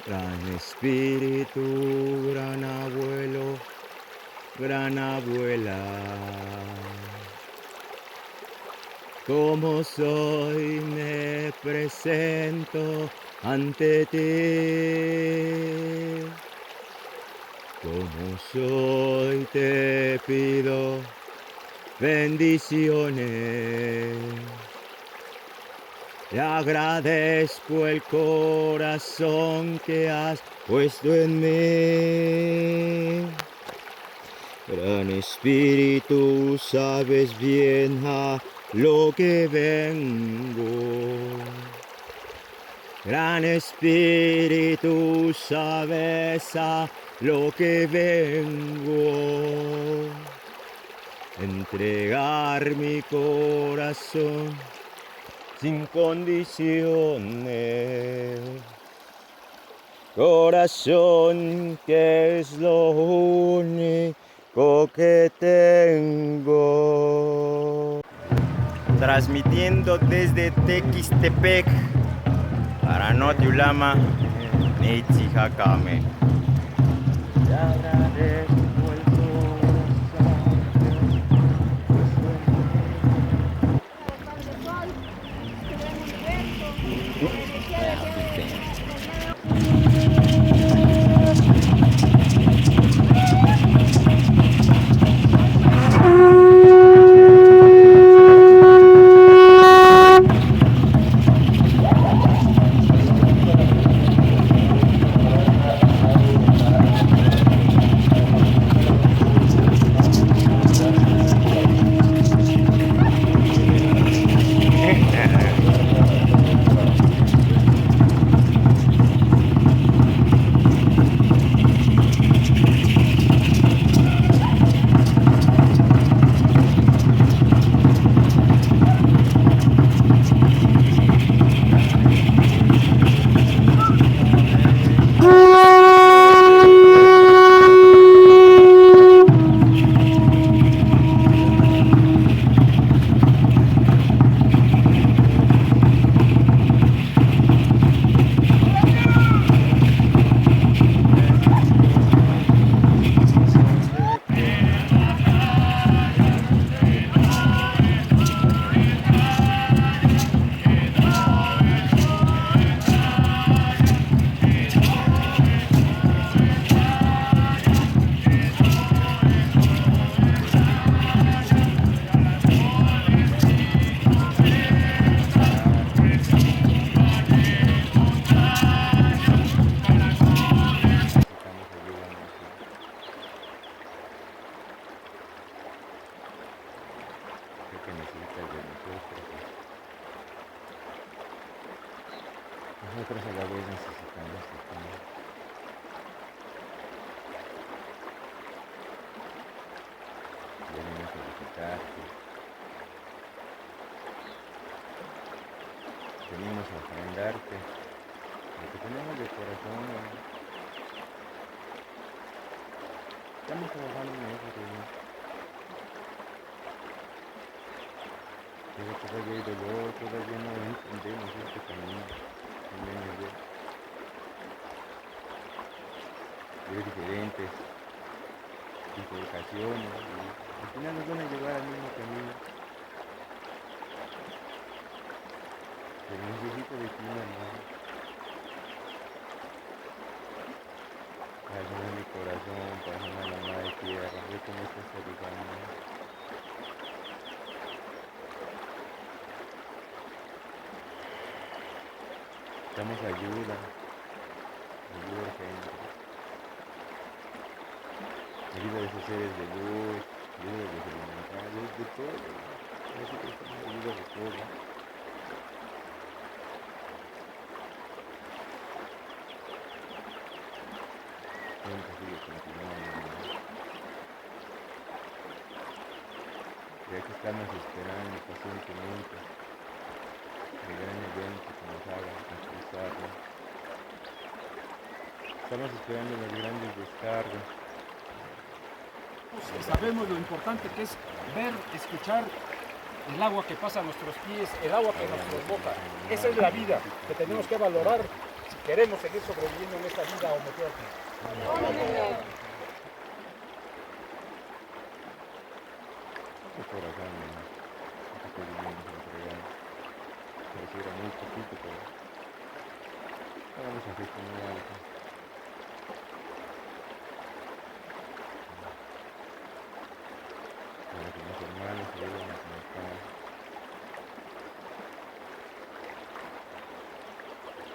Gran espíritu, gran abuelo, gran abuela. Como soy me presento ante ti. Como soy te pido bendiciones. Te agradezco el corazón que has puesto en mí. Gran Espíritu, sabes bien a lo que vengo. Gran Espíritu, sabes a lo que vengo. Entregar mi corazón sin condiciones. Corazón que es lo único que tengo. Transmitiendo desde Tequistepec para Noti Ulama, Neitzi Hakame. Te agradezco el que necesitas de nosotros a la vez necesitamos de ti. Venimos a visitarte, venimos a ofrendarte lo que tenemos de corazón. Estamos trabajando en eso, pero todavía hay dolor, todavía no entendemos este camino. También es de diferentes ocasiones y al final nos van a llevar al mismo camino. Pero necesito de ti, mamá. Ayuda mi corazón, página la madre tierra, ve cómo estás ayudando. Damos ayuda urgente. Ayuda de esos seres de luz, ayuda de los elementales, de todo. Nosotros tenemos ayuda de todo. Siempre sigue continuando. Ya que estamos esperando pacientemente el gran evento que nos haga actualizarlo. Estamos esperando las grandes descargas. Sabemos lo importante que es ver, escuchar el agua que pasa a nuestros pies, el agua que nos provoca. Esa es la vida que tenemos que valorar queremos seguir sobreviviendo en esta vida o mejor aquí. Por acá, ¿no? Estoy viviendo entregado. Pareciera muy poquito, pero vamos a gestionar algo. Para que mis hermanos se vayan a conectar.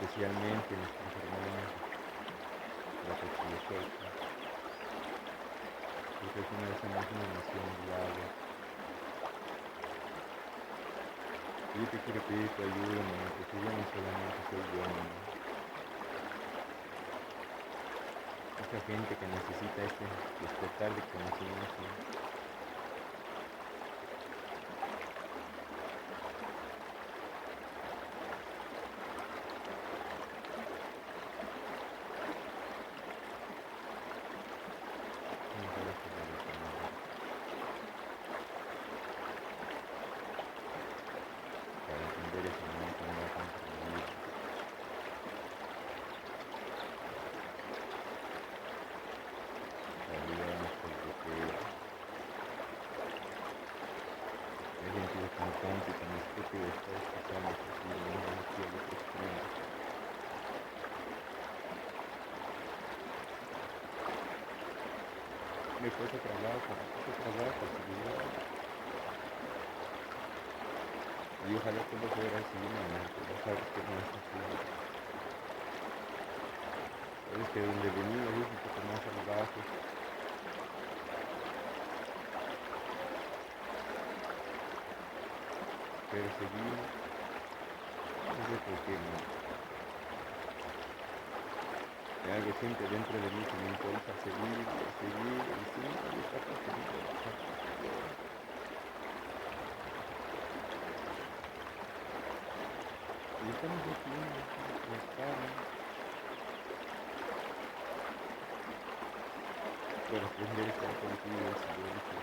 Especialmente nuestros hermanos, la Cochilejoca, porque al final somos una nación de agua. Yo te quiero pedir tu ayuda, mamá, porque yo no solamente soy yo, mamá. Esa gente que necesita este despertar de conocimiento. Para entender ese momento no va a contribuir. Para ayudarnos con lo que he sentido tan tonto y tan estúpido de estar escuchando que si no quiero que extremo. Me cuesta trabajo facilidad. Y ojalá todo fuera así, mamá, pero sabes que no es así. Sabes que donde venimos es un poco más salvaje. Pero seguimos, no sé por qué, no. Hay algo siempre dentro de mí que me impulsa a seguir, y siempre está pasando. Y estamos aquí, conectados, para aprender a estar contigo en silencio.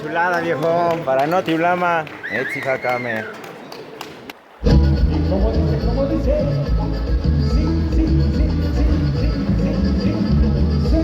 Chulada, viejo. Para no tiblama, Etzijakame. ¿Cómo dice? Sí, sí, sí, sí, sí, sí, sí, sí.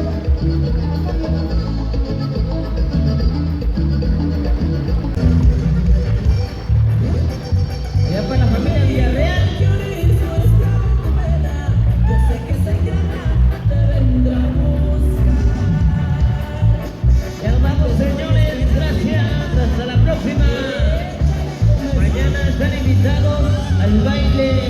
al baile.